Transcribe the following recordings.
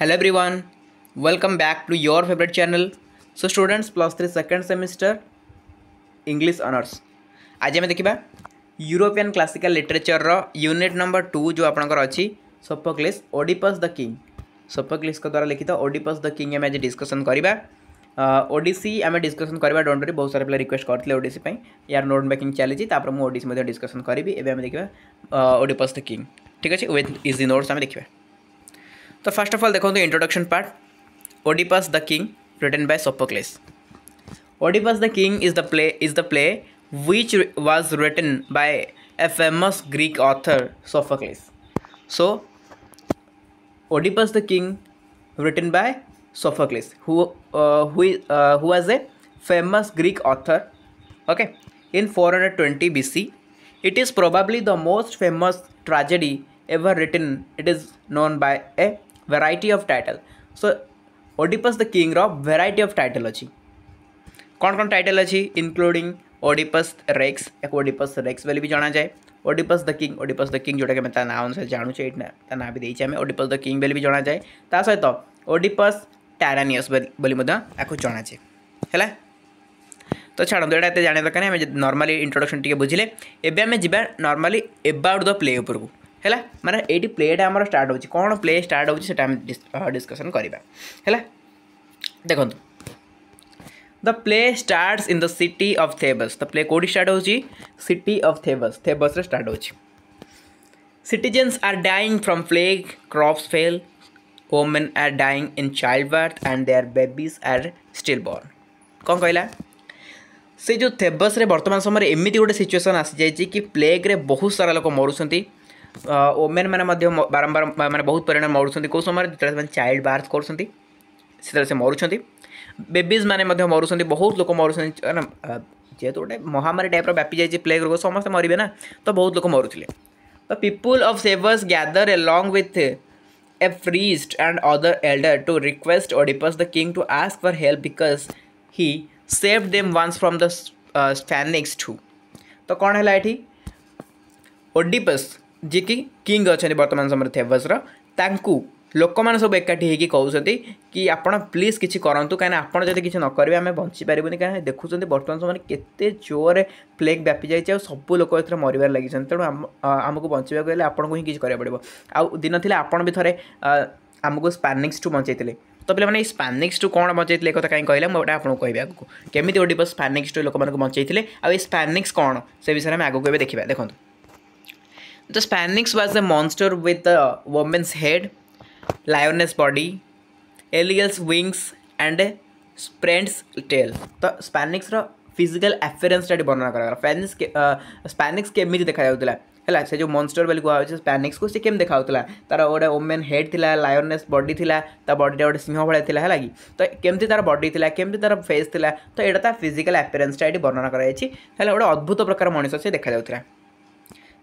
Hello everyone, welcome back to your favorite channel. So students plus 3 second semester English honors. आज आम देखा European classical literature रो unit number 2 जो आपनकर अछि Sophocles Oedipus the king. Sophocles के द्वारा लिखित ओडिपस द किंग आज डिस्कसन करबा। ओडिसी आम डिस्कसन करबा डोंट वरी बहुत सारे पिला रिक्वेस्ट करथिले ओडिसी पई यार नोट मेकिंग चली तापर मु ओडिसी मध्ये डिस्कसन करबी। एबे आम देखबा ओडिपस द किंग ठीक अछि विथ इजी नोट्स आम देखबा। तो फर्स्ट ऑफ ऑल देखो तो introduction part Oedipus the king written by Sophocles. Oedipus the King is the play which was written by a famous Greek author Sophocles. So Oedipus the King written by Sophocles who was a famous Greek author, okay, in 420 BC. It is probably the most famous tragedy ever written. It is known by a variety of title. So Oedipus the king रो variety of title अच्छी कौन कौन title अच्छी including Oedipus Rex एक Oedipus Rex वाली भी जाना जाए ओडिपस द किंग जोटा कि मैं ना अनुसार जानू ना भी देइछे हमें ओडिपस द किंग वाली भी जाना जाए ता सहित ओडिपस टायरानियस बोली आपको जाना जाए है। तो छाड़ू एटा एत जाने दरकार नहीं नॉर्मली इंट्रोडक्शन टी बुझे एवं आम जा नॉर्मली एबाउट द प्ले उपर को है माने ये प्लेटा आम स्टार्ट होची कौन प्ले स्टार्ट होची सेटा डिस्कसन करबा है। देखो the play starts in the city of Thebes. The play कोडी स्टार्ट होची सिटी ऑफ थेबस रे स्टार्ट होची। Citizens are dying from plague, crops fail, women are dying in childbirth and their babies are stillborn. कौन कहला से जो थेबस रे वर्तमान समय एमती गोटे सिचुएसन आसी जाइए कि प्लेग रे बहुत सारा लोक मरुंट ओमेन मैंने बारंबार मैंने बहुत परिणाम मरुंट कौ समय जो चाइल्ड बार्थ कर मरुंट बेबीज मैंने मरुंट बहुत लोक मरुंट जेहेतु गोटे महामारी टाइप व्यापी जाए प्लेग रोग समस्त मरबे ना तो बहुत लोक मरुले। द पीपुल ऑफ सेवर्स gather along with a priest and other elder to request Oedipus the king to ask for help because he saved them once from the sphinx too. तो कौन है ये ओडिपस जी कि किंग अच्छा बर्तमान समय थेबस लोक मैंने सब एकाठी होगी कहते कि आपड़ प्लीज किसी करूँ कहीं आपड़ जब किसी न करेंगे आम बचीपारे कहीं देखुं बर्तमान समय केते जोर प्लेग व्यापी जाए सब लोक ए मरबार लगी तेणु आमको बचाक गले आपको ही किसी करा पड़ो। आउ दिन थे आपड़ भी थे आमको स्पैनिक्स टू बचेते तो पे स्पैनिक्स टू कौन बचेते एक कहीं कहले मुझे आपको कह आगे केमी ओडिपस स्पैनिक्स टू लोक बचेते आ स्पैनिक्स कौन से विषय में आगे देखा। देखो The Sphinx was a monster with a woman's head, lioness body, eagle's wings and a sprint's tail. तो Sphinx रो फिजिकल एफियरेंस टा वर्णना करा स्पैनिक्स केमी देखा जाउतला है से जो मॉन्स्टर बोली कहा स्पैनिक्स को से केम देखाउतला तार गोटे वोमेन हेड थिला लायनेस बॉडी थिला ता बॉडी गोटे सिंह भाया थिला है कि तो केमती तार बॉडी थिला केमती तार फेस थिला तो एटा तार फिजिकल एफियरेंस टा वर्णना करा जायछि है गोटे अद्भुत प्रकार मनुष्य से देखा जाउतला।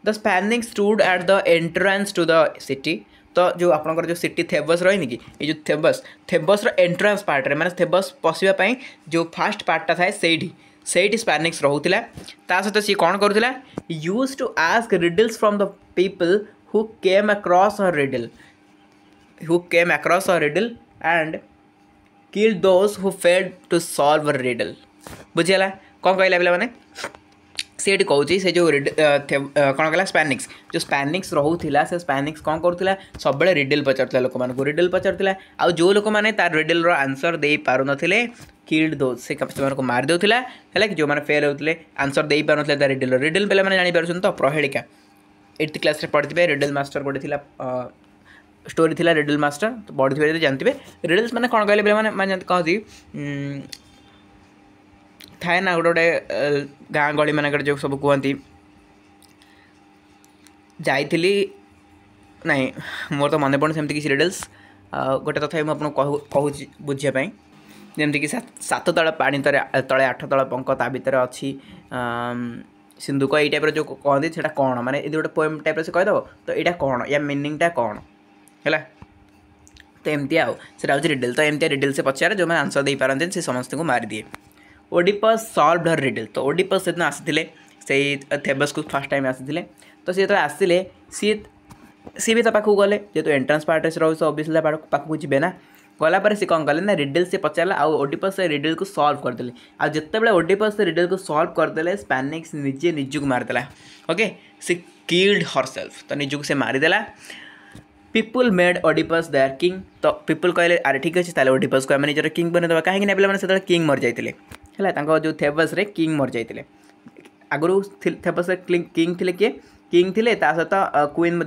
The sphinx stood at the entrance to the city. तो जो आपंकर जो सिटी थेबस रही कि ये जो थेबस एंट्रेंस पार्ट रे माने थेबस पशिबाई जो फास्ट पार्टा थाए से स्पैनिक्स रोला सहित सी कौन करूला used to ask riddles from the people who came across a riddle and kill those who failed to solve a riddle. बुझीगला कौन कहला पे मैंने से कहूँ से जो कौन कहला स्पैनिक्स जो स्पैनिक्स रोला से स्पैनिक्स कौन करूला सब रिडल पचारूला लोक मानक रिडल पचारूला आ जो लोक मैंने तार रिडल आंसर दे पार नथिले किल्ड दो से मार देउथिला है कि जो मैंने फेल होते आंसर दे पार नथिले रिडल पे मैंने जानी तो प्रहेलिका 8th क्लास रे पढ़ी रिडल मास्टर गोटे थिला स्टोरी थिला रिडल मास्टर तो पढ़ी थे जानते रिडल्स मैंने कौन कहले पे मैंने कहती थाए ना गोटे गोटे गाँ गली मानक जो सब कहती जाइली नहीं मोर तो मन पड़े सेमती किसी रिडल्स गोटे तथा मुझे कहूँ बुझापी जमीक सात तल पानी तले 8 तल पंक ता भर अच्छी सिंधुक ये टाइप जो कहती से कौन माने यदि गोटे पोएम टाइप से कहीदेव तो यहाँ कौन या मीनिंगटा कौन है तो एमती आउ से रिडल तो एमती रिडल से पचारे जो मैंने आंसर दे पारती से समस्त को मारी दिए। ओडिपस सॉल्व्ड हर रिडल। तो ओडिपस से आसी से थेबस को फर्स्ट टाइम आसी तो सी आसिले सी सी भी पाखक गले जेहतु एंट्रांस पार्ट से रोज ऑब्वियसली पाखक जी ना गलापर सी कौन कले ना रिडल से पचारा आउ ओडिपस से रिडल को सॉल्व करदे आ जिते ओडिपस से रिडल को सॉल्व करदे स्पैनिक्स निजे निजक मारिदेला ओके सी किल्ड हरसेल्फ तो निजक से मारिदेला people made Oedipus their king तो पीपुल कहले अरे ठीक अच्छे ताले ओडिपस को आम निजर किंग बनईदे कहीं पे से किंग मर जाते है जो थेबस रे किंग मर जाते आगु थेबस किंग थे किए किंग थे सहित क्वीन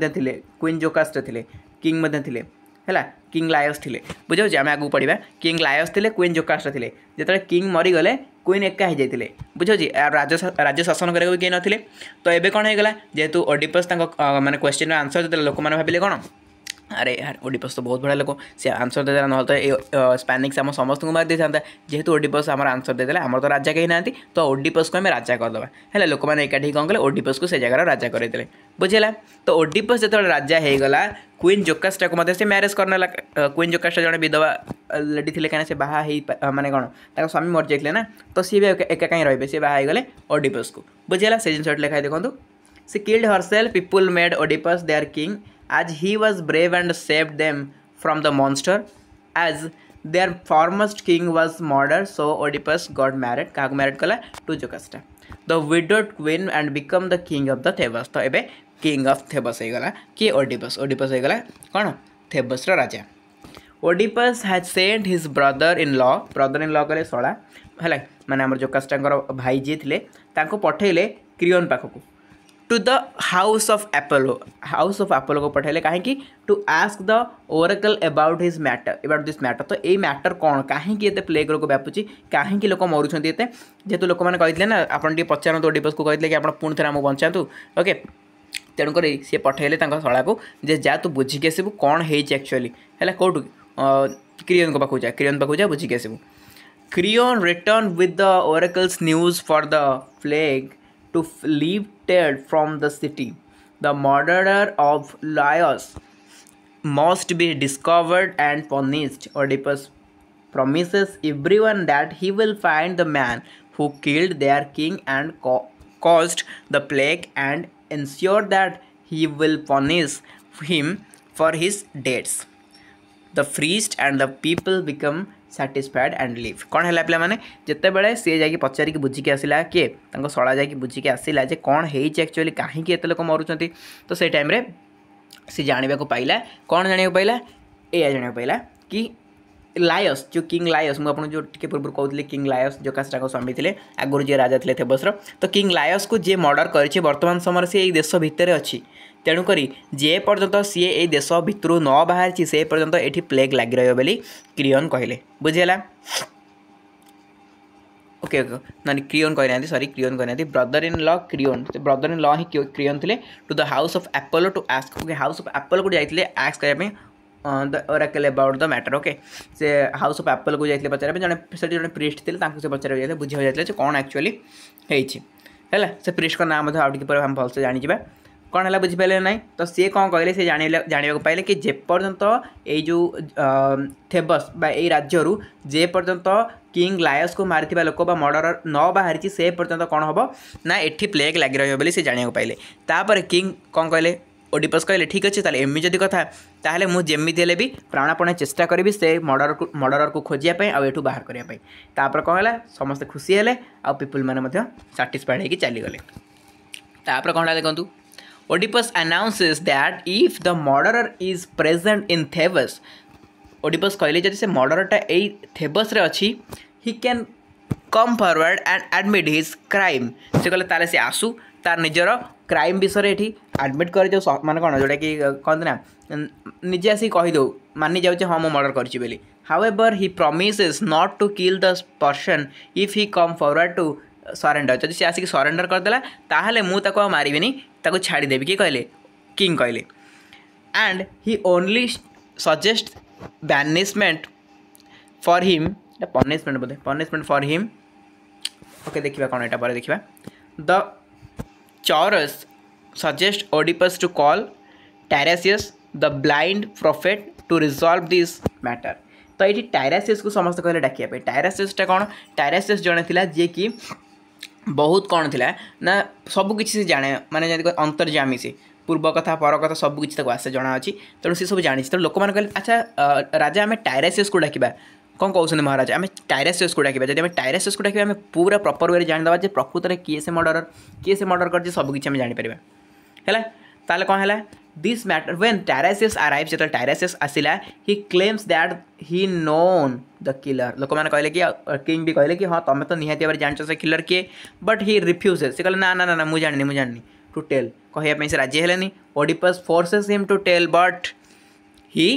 क्वीन जोकास्ट थे किंग थे है किंग लायस थे बुझे आम आगे पढ़ा किंग लायस थे क्वीन जोकास्ट थे जो किंग मरीगले क्वीन एका हो जाते बुझे राज्य शासन करेंगे किए नथिले तो ये कौन होगा जेहेतु ओडिपस माने क्वेश्चन आंसर देते लोक मैंने भाविले कौन अरे यार ओडिपस तो बहुत बड़ा लोक सी आंसर देदेला ना तो स्पैनिक्स आम समस्त को मार दे था जेहेतु ओडिपस आम आंसर देदेला आम तो राजा कहीं ना तो ओडिपस को आम राजा करदे है लोक मैंने एकाठी कौन कले ओडिपस को से जगार राजा करते बुझेगा तो ओडिपस जो राजा होगला क्वीन जोकास्टा को से मैरेज करने क्वीन जोकास्टा जड़े विधवा लेडी थे कहीं से बाहा माने कौन स्वामी मर जाते ना तो सी भी एका कहीं रे सी बाहगले ओडिपस को बुझेगा से जिन लिखाई देखो she killed herself people made Oedipus their king as he was brave and saved them from the monster as their foremost king was murdered so Oedipus got married kahaku married kala to Jocasta the widowed queen and become the king of the Thebes तो एबे king of Thebes हो गला कि Oedipus हो गला कौन Thebes रा राजा Oedipus had sent his brother in law कले सला है माने हमर Jocasta भाई जी थे पठेले क्रियोन पाखक to the house of Apollo को पठेले कहीं to ask the oracle about this matter तो ये मैटर कौन कहीं ये प्लेग रोग व्यापुची कहीं लोक मरुंट ये जेहतु लोक मैंने कहते ना आप पचारत ओडिपस को कहते कि आप पुणी थे आमको बचातु ओके तेणुक सी पठेले शला को जे जा तू बुझिकी आसबू कौन है एक्चुअली है कौटू क्रियोन को पाखु जा बुझिकी आसबू Creon return with the oracle's news for the plague to lifted from the city. The murderer of Laius must be discovered and punished. Oedipus promises everyone that he will find the man who killed their king and caused the plague and ensure that he will punish him for his deeds. The priest and the people become satisfied and live कौन है पे मैंने जिते बड़े सी जा पचारिक बुझिकी आसला किए शला जा बुझिकी आसला जे कौन है एक्चुअली कहीं एत लोक मरुँच तो से टाइम सी जाना पाइला कौन जाना पाइला या जाना पाइला कि लायस जो किंग लायस मुझे जो टे पूर्व कहते किंग लायस जो कास्टा स्वामी थे आगुरी जी राजा थे थेबस तो किंग लायस को जी मर्डर कर वर्तमान समय से यही देश भितर अच्छी तेणुक जे पर्यंत सी ए देश भितर न बाहरी से पर्यंत ये प्लेग लगी रही क्रियोन कहले बुझेगा ओके ना क्रियोन कहना सॉरी क्रियोन कहना brother in law he Creon थे to the house of Apollo to ask okay house of Apollo को जाते आस्क करने the oracle about the matter okay से हाउस ऑफ एप्पल को जाते पचारे जड़े प्रीस्ट थे से पचार बुझा जाते कौन एक्चुअली है से प्रीस्ट का नाम आगे आम भलसे जानीजा कौन है बुझिपारे ना तो सी कौन कहले सी जाना पाइले कि जेपर्यंत यो थेबस यही राज्य जे पर्यंत किंग लायस को मारी लोक मर्डर न बाहरी से पर्यंत कौन हम ना ये प्लेग लगी रही से जाना पाइले तापर किंग कौन कहले ओडिपस कहले ठीक अच्छे ताले एमि जदि कथा ताहले मु जेमिति हेले भी प्राणपणे चेष्टा करी से मर्डर को खोजिया आठू बाहर करने तापर कौन है समस्ते खुशी हेले आ पीपुल मैंने साटिस्फाइड होगी चलीगले तापर कौन देखु Oedipus announces that if the murderer is present in Thebes Oedipus कहले जदि से मर्डरटा यही थेबस रे अच्छी he can come forward and admit his crime से कहले ताले से आसू तार निजर क्राइम विषय ये आडमिट कर जो माने कौन जोटा कि कहते ना निजे आसिक कहीदे मानि जाऊे हाँ मुझे मर्डर करी however he promises not to kill the person if he come forward to surrender जब सी आसिक सरेंडर करदेला ताहले मुझे मारिबिनी ताको छाड़देवी किए कहले किंग कहले and he only suggest banishment for him punishment Bodhe punishment for him okay देखिए कौन यहाँ पर देखा the Chorus suggest Oedipus to call Tiresias the blind prophet to resolve this matter. तो ये Tiresias को समस्त कहले डाकिया पे Tiresias कौन Tiresias जड़े थिला जे कि बहुत कौन थिला ना सब किसी से जाने माने जैसे अंतर्जामी से पूर्व कथा पर कथा सब किसी आसे जना अच्छी तेणु सी सब जानी तेणु लोक मैंने कहले अच्छा राजा आम टायरेसियस को डाकिबा कौन कहते महाराज आम टायरेसियस को डाकिबा जब टायरेसियस को डाकिबा आम पूरा प्रपर वे जानीदे जे प्रकृत में किए से मर्डर कर सबकि आम जापर है ताले कौन है this matter when Tiresias arrives जो टायरेसियस आसिला he claims that he known the killer लोक मैंने कहले कि किंग भी कहले कि हाँ तुम तो निहाती भाव जान से किलर किए बट ही रिफ्यूजेस से कहले ना ना ना मुझे जानी टू टेल कहवाई से राजी हेलेनी Oedipus forces him to tell but he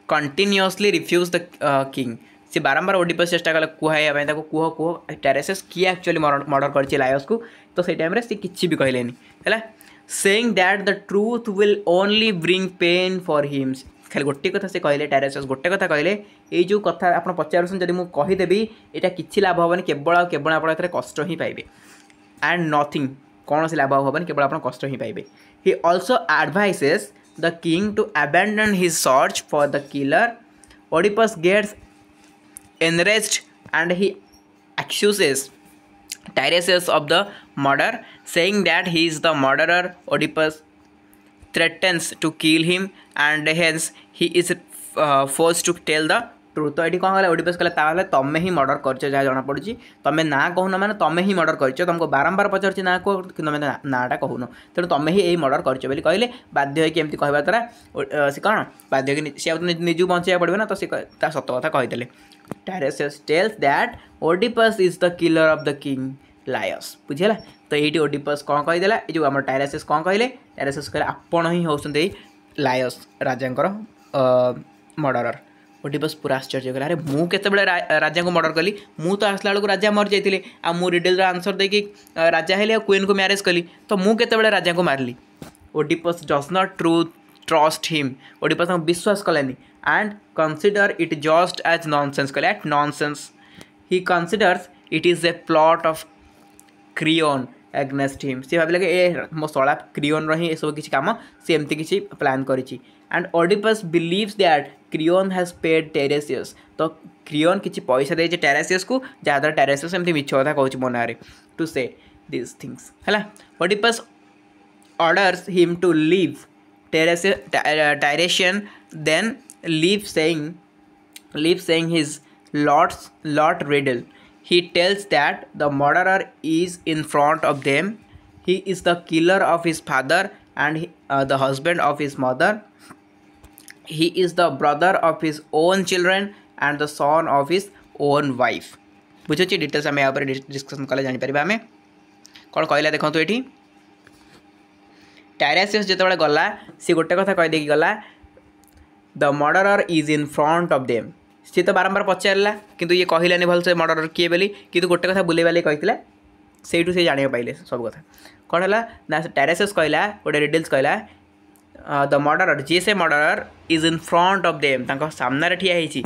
continuously refuse the king से बारंबार ओडिपस चेष्टा कले कहवाई कह कह टायरेसियस किए एक्चुअली मर्डर कर लायस को तो से टाइम सी किसी भी कहले है saying that the truth will only bring pain for him खाली गोटे कथा से कहले टायरेसियस गोटे कथा कहले ये जो कथा आप पचारूँ जब मुझे कहीदेवी यहाँ किसी लाभ हेनी केवल केवल आप कष्ट ही पाइबे एंड नथिंग कौन से लाभ हेनी केवल आप कष्ट ही पाइबे he also advises the king to abandon his search for the killer Oedipus gets enraged and he accuses Tiresias of the murder, saying that he is the murderer. Oedipus threatens to kill him and hence he is forced to tell the truth तो ये कौन कहला Oedipus कहला तमें ही murder कर जहाँ जना पड़ी तुम ना कहून मैंने तुम ही मर्डर कर तुमको बारंबार पचार ना कह कि तुम नाटा कहून तेणु तुम ही यही मर्डर कर कहले बाध्य होमती कहवा द्वारा सी कौन बाध्य सी निजू बचाया पड़े ना तो सी सत कथा कहीदे Tiresias tells that Oedipus is the killer of the king Laius बुझीला तो ये ओडिपस कौन कहीदेला ये जो आम टायरेसियस कौन कहले टायरेसियस कहले आपण ही होती लायस राजा मर्डरर ओडिपस पूरा आश्चर्य कला अरे मु केतबेले राजा को मर्डर कली मु तो आसला बेलू राजा मर जाइए आ मु रिडल आंसर देकी राजा हेली क्वीन को मैरेज कली तो मु केतबेले राजा को मारली Oedipus does not trust him Oedipus विश्वास कलानी and consider it just as nonsense कहले at nonsense he considers it is a plot of Creon against him सी भाविले ए मो शला क्रियोन रही ये सब किसी काम सी एमती किसी प्लान करिछि and Oedipus believes that Creon has paid Tiresias तो क्रियोन किसी पैसा दे टेरेसियस को जहाँद्वारा टेरेसियस एमती मिछ कथा कहूँ मो ना टू से दिस थिंग्स है Oedipus orders him to leave Tiresias then leave saying his lot riddle. He tells that the murderer is in front of them. He is the killer of his father and the husband of his mother. He is the brother of his own children and the son of his own wife. बुझे details आम यहाँ discussion कले जापर आम कौन कहला देखो ये टायरेसियस जो गला सी गोटे कथा कहीदे गला the murderer is in front of them सी तो बारंबार पचारा किंतु ये कहलानी भल से मर्डरर किए बोली किंतु गोटे कथा बुले बाले कही से जाना पाइले सब कथा कौन है ना टायरेसियस कहला गोटे रिडल्स कहला द मर्डरर जी से murderer is in front of them सामने ठिया होती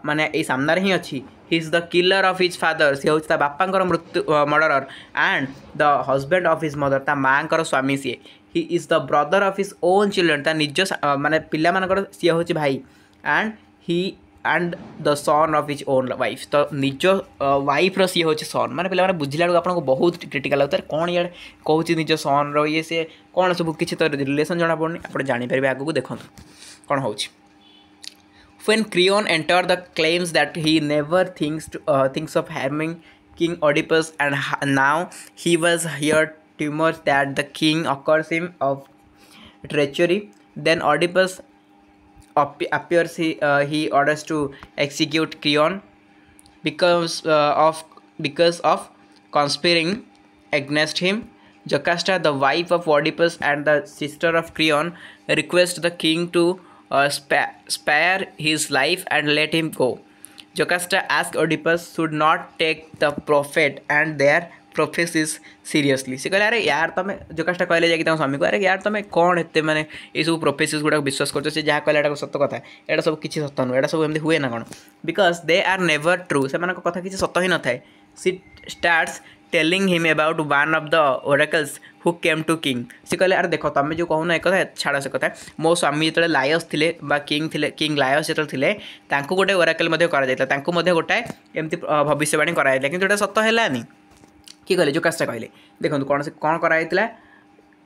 माने ये सामने ही अच्छी he is the killer of his father सी हूँ बापा मृत्यु murderer and the husband of his mother ता माँ स्वामी सी he is the brother of his own children ता निज माने पिला मानकर सी हूँ भाई and he and the son of his own wife तो निज वाइफ सी हूँ सन मैंने पिला बुझला बेलू आपको बहुत क्रिटिकल होता है कौन यार कहूँ निज सन रे सी कौन सब किसी तो रिलेसन जना पड़नी आप जापर आगे देखो कौन हो When Creon entered, the claims that he never thinks of harming King Oedipus, and now he was here rumors that the king accused him of treachery. Then Oedipus appears. He orders to execute Creon because of conspiring against him. Jocasta, the wife of Oedipus and the sister of Creon, request the king to spare his life and let him go. Jocasta asked Oedipus should not take the prophet and their prophecies seriously. से कहले अरे यार तुम जोकास्टा कहले जाकि तुम स्वामी को अरे यार तुम कौन एते माने ये सब प्रोफेसीज गुड़ा विश्वास करछो से जहाँ कहले सत्य कथा एटा सब किसी सत्य नुह एटा सब एमती हुए ना कौन because they are never true से कथा किसी सत्य ही न थाए सी starts telling him about one of the oracles who came to king सी कहले अरे देख तुम जो कहूना एक कथा छाड़ से कथा मो स्वामी जो लायस थे किंग लायस जो थे गोटे ओराकल गोटाए एमती भविष्यवाणी कराइला कि सत्य है कि कहले जो कास्टा कहले देखो कौन से कौन कराइला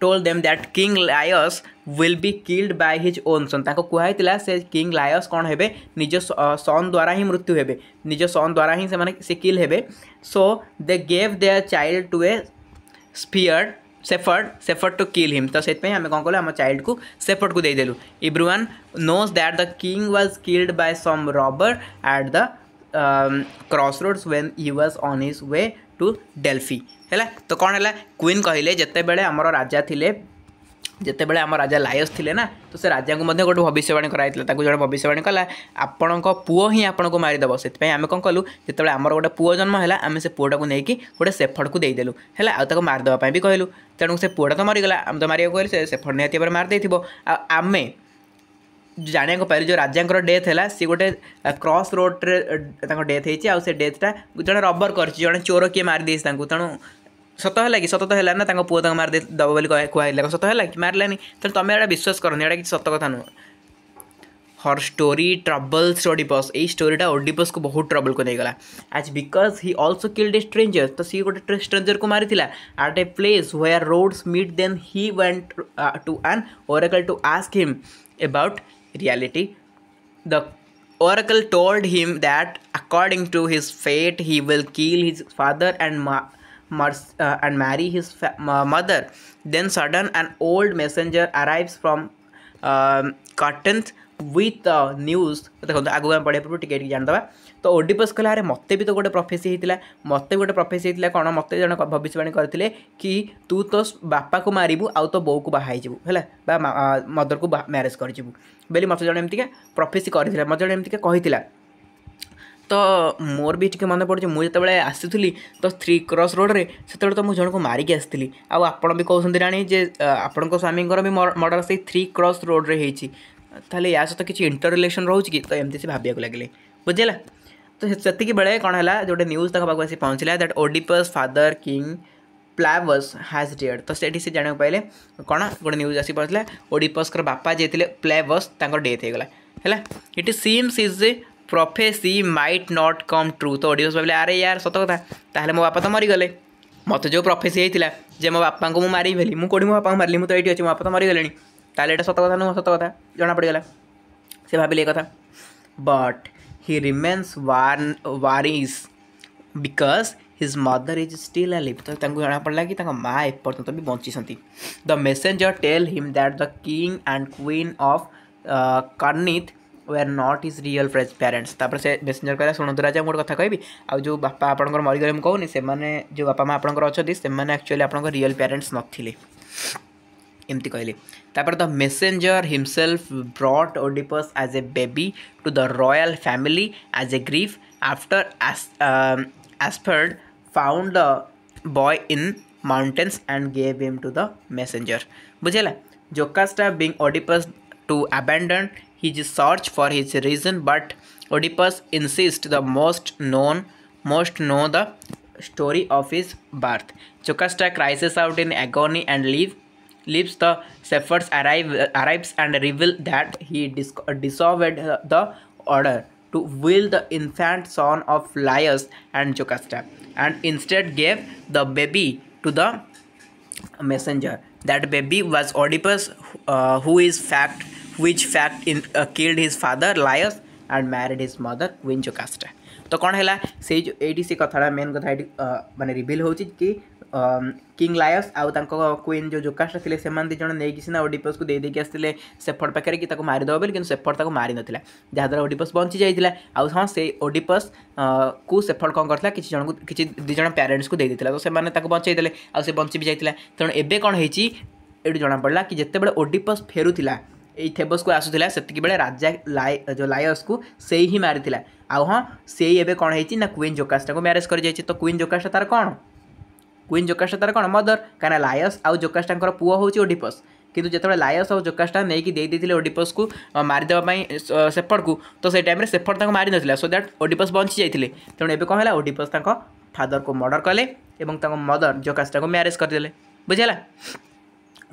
told them that King Laius will be killed by his own son. ताको कुहाइतिला से किंग लायस कौन हेबे निज सन द्वारा ही मृत्यु हेबे निज सन द्वारा ही से किल हेबे. So they gave their child to a shepherd to kill him. तो से आम कौन कलु आम चाइल्ड को शेफर्ड को देदेलु. Everyone knows that the king was killed by some robber at the crossroads when he was on his way to Delphi. है तो कौन है क्वीन कहले जिते बड़े आमर राजा थिले जिते बड़े आम राजा लायस थिले ना तो से राजा को गोटे भविष्यवाणी कराई जड़े भविष्यवाणी कला आपण पुओ ही आपन को मारिदेव. से आम कौन कलु जिते आमर गोटे पुओ जन्म है आम से पुओटा को लेकिन गोटे शेफर्ड को देदेलु है आउ मारिदेवाई भी कहलु. तेणु से पुओटा तो मरीगला आम तो मारिया कहलु से शेफर्ड निहती भाव मारिदे आम जाना पारे जो राजा डेथ है सी गोटे क्रॉस रोड्रे डेथ होती से डेथटा जड़े रबर कर जड़े चोर किए मारिदे. तेणु सत है कि सत तो है ना पुओ तक मारिदे दब बोली कहला सत है कि मारलानी. तेणु तुम यहाँ विश्वास करनी यहाँ कि सत कथा नुह. Her story troubles Oedipus. यही स्टोरीटा ओडिपस को बहुत ट्रबल को नहीं as because he also killed a stranger. तो सी गोटे स्ट्रेंजर को मारी at a place where roads meet then he went to an oracle to ask him about reality. The oracle told him that according to his fate he will kill his father and marry his mother. Then sudden an old messenger arrives from curtains with the news. देखो आगु पढ़े पूर्व टिके जानदे. तो Oedipus कहला अरे मते भी तो गोटे प्रोफेसी होता मते गोटे प्रोफेसी होता कौन मते जन भविष्यवाणी करते कि तू तो बापा को मारिबू आउ तो बो को बाहाईबू है मदर को मैरेज करजिबू बोली मत जन एमती प्रोफेसी कर मत जन एमती कही. तो मोर भी टे मन पड़े मुझे आसुली तो 3 क्रॉस रोड्रे से तो मुझे जन को मारिकी आसती. आपण भी कहते राणी जे आपण स्वामी भी मर्डर से 3 क्रॉस रोड्रे होते या सहित किसी इंटर रिलेशन रोच कि तो एमती से भाविया लगे बुझेगा. तो से बेले कौन है जो न्यूज़ तक पाक पहुँचला that Oedipus father king Polybus has dead. तो से जाना पाइले कौन गोटे न्यूज़ आसी पहुँचला ओडिपस बापा जे प्लावस डेथ होगला है. It seems is a prophecy might not come true. तो ओडिपस भाविले अरे यार सत कथा ताहले मो बापा तो मरीगले मत जो प्रोफेसी होता जे मो बापा को मारी भेली मु कोड़ी मो बापा को मारली मु तो ये अच्छी मो बापा तो मरीगले ताहले एटा सत कथा नुह सत कथा जना पड़गला. से भाविले कथा but he remains worries because his mother is still alive. तो तांको जाना पड़ला कि तांको माँ एपर्यंत भी bunchy संती. The messenger tell him that the king and queen of Karnith were not his real parents. तापर से messenger कहला सुनो तो राजा मोर कथा कहबी आ जो बापा आपनकर मरि गले म कहूनी से माने जो बापा माँ आपनकर अछथि से माने एक्चुअली आपनकर रियल पेरेंट्स नथिले एमती कहले. तापर the messenger himself brought Oedipus as a baby to the royal family as a grief after shepherd found the boy in mountains and gave him to the messenger. बुझेला. Jocasta being Oedipus to abandon his search for his reason, but Oedipus insists the most know the story of his birth. Jocasta cries out in agony and leaves. The shepherds arrives and reveal that he disobeyed the order to will the infant son of Laius and Jocasta, and instead gave the baby to the messenger. That baby was Oedipus, which killed his father Laius and married his mother Queen Jocasta. तो कौन है से जो eighty से कथा main कथा माने reveal होची कि किंग लायस आउ क्वीन जो जोकास्टा थे से जन नहीं सीना ओडिपस को देदेक आसते शेफर्ड पाखे कि मारिदेव बोली कि शेफर्ड ताको मारी नाला जहाँद्वारा ओडिपस बंची जाइए. आउ हाँ से ओडिपस को शेफर्ड कौन करता किसी जन को किसी दी जन पेरेंट्स को देदेला तो से बचेदेले आ बंची भी जाइए. तेणु एबे कौन होती ये जना पड़ा कि जिते बड़े ओडिपस फेरुला थेबस को आसूला से बेले राजा जो लायस को से ही मारी. आउ हाँ से एबे कौन होती ना क्वीन जोकास्टा को मैरेज कर जाइए. तो क्वीन जोकास्टा तार कौन क्वीन जोकास्टा तार कौन मदर कहीं लायस आउ जोकास्टा पुओ हूँ ओडिपस. किंतु जिते लायस और जोकास्टा नहीं देते ओडिपस को मारिदेवाई शेफर्ड को तो से टाइम शेफर्ड मारी ना सो दैट ओडिपस बंची जाते. तेणु एबे कौन है ओडिपस फादर को मर्डर कले और मदर जोकास्टा को मैरेज करदे. बुझेगा.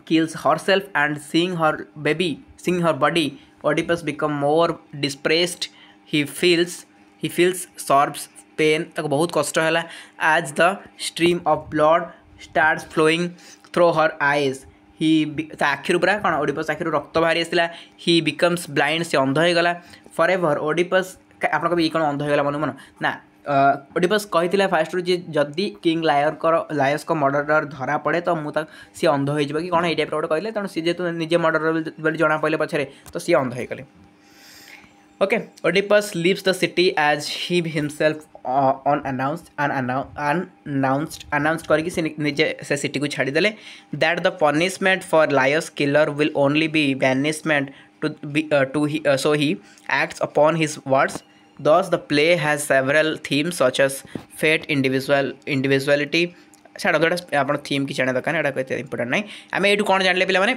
Kills herself and seeing her body, Oedipus become more distressed. He feels sorbs pain तक बहुत कष्ट है as the stream of blood starts flowing through her eyes. हि आखिर पूरा कौन ओडिपस आखिर रक्त बाहरी आसला हि बिकम्स ब्लाइंड से अंध हो गला फॉर एवर ओडिपस आपन कभी कौन अंध हो गला मन मन ना ओडिपस कही फास्ट रू जदि किंग लायस को मर्डर धरा पड़े तो मुझे सी अंध हो कि कौन ये टाइप गोटे कहले तेणु सी जेहतु निजे मर्डर जना पड़े पछरे तो सी अंध हो गले okay Oedipus leaves the city as he himself announced करके से निजे से सिटी को छाड़ीदे that the punishment for Laius killer will only be banishment too so he acts upon his words. Thus the play has several themes such as fate, individuality छाड़ जोटा आप theme की जाना दरकार यहाँ कहते इंपोर्टेंट ना आम ये कौन जानले पे मैंने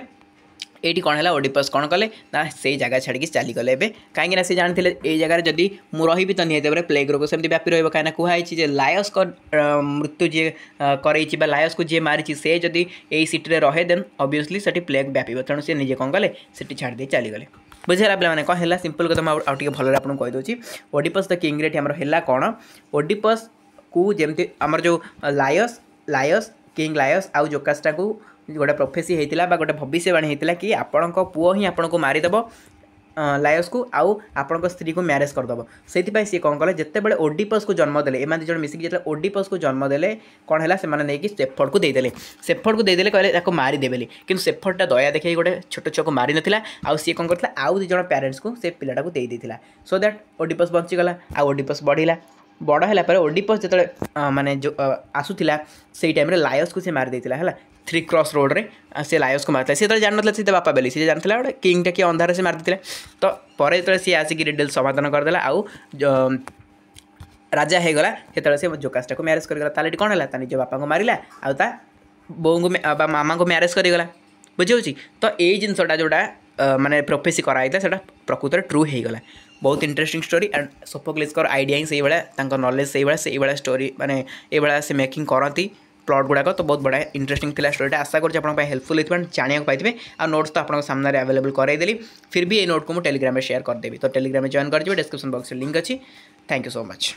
ये कौन है ओडिपस कौन कले ना से जगह छाड़ी चलीगले कहीं सी जानी ये जगह जदि मुझे रही तो निहत प्लेग रोग सेमती व्यापी रही कहीं कहुई लायस को मृत्यु जी कर लायस को जी मारी से जदि यही सिटी रहे देन ऑब्वियसली से प्लेग व्यापी तेणु सी निजे कौन कले सिटी छाड़ी चलीगले बुझेगा पे कौन है सिंपल कथा मुझे भले आपको कहीदे ओडिपस द किंग रेट आमर है कौन ओडिपस को जमती आमर जो लायस किंग लायस आउ जोकास्टा को गोटे प्रोफेसी होता गोटे भविष्यवाणी होता कि आपण पुओ ही आपन को मारिदेव लायस को आउ आपण स्त्री को म्यारेज करदेव से सी कौन कले जिते बड़े ओडिपस को जन्म देले एम दिज मिसिक जो ओडिपस को जन्म देले कौन है से सेफर्ड को देदेले कहले मारिदेवे कि सेफर्डटा दया देखिए गोटे छोट छुआ को मारी नाला आउ सी कौन करता आउ दिज पेरेन्ट्स को से पिलाटा को देदेला सो दैट ओडिपस बंचीगला आ ओडिपस बढ़िला बड़ है ओडिपस जो माने जो आसूला से टाइम लायस को सी मारी देता है 3 क्रॉस रोड रे से लायस को मारता सी जान ना सी बापा बेली सी जानता गोटे किंगटा किए अंधार से मारी तो पर जो सी आसिक रिडल समाधान करदेला आउ राजा हो गला से से जोकास्टा को म्यारेज करगला कौन है निज बापा को मारा आ बो को मामा को म्यारेज करगला बुझे तो यही जिनसटा जोटा माने प्रोफेसी कराई से प्रकृत ट्रू हो गला बहुत interesting story and Sophocles idea ही से भाया नॉलेज से भाया स्टोरी माने ये से मेकिंग करती प्लॉट गुड़ाक तो बहुत बड़ा इंटरेस्टिंग था स्टोरीटा आशा करें हेल्पफुल होता जाना पाइबे आ नोट्स तो आपको सामने अवेलेबल कराइदेली फिर भी ये नोट को मुझे टेलीग्राम में शेयर करदेवी तो टेलीग्राम में जॉइन कर डिस्क्रिप्शन बॉक्स में लिंक अच्छी थैंक यू सो मच।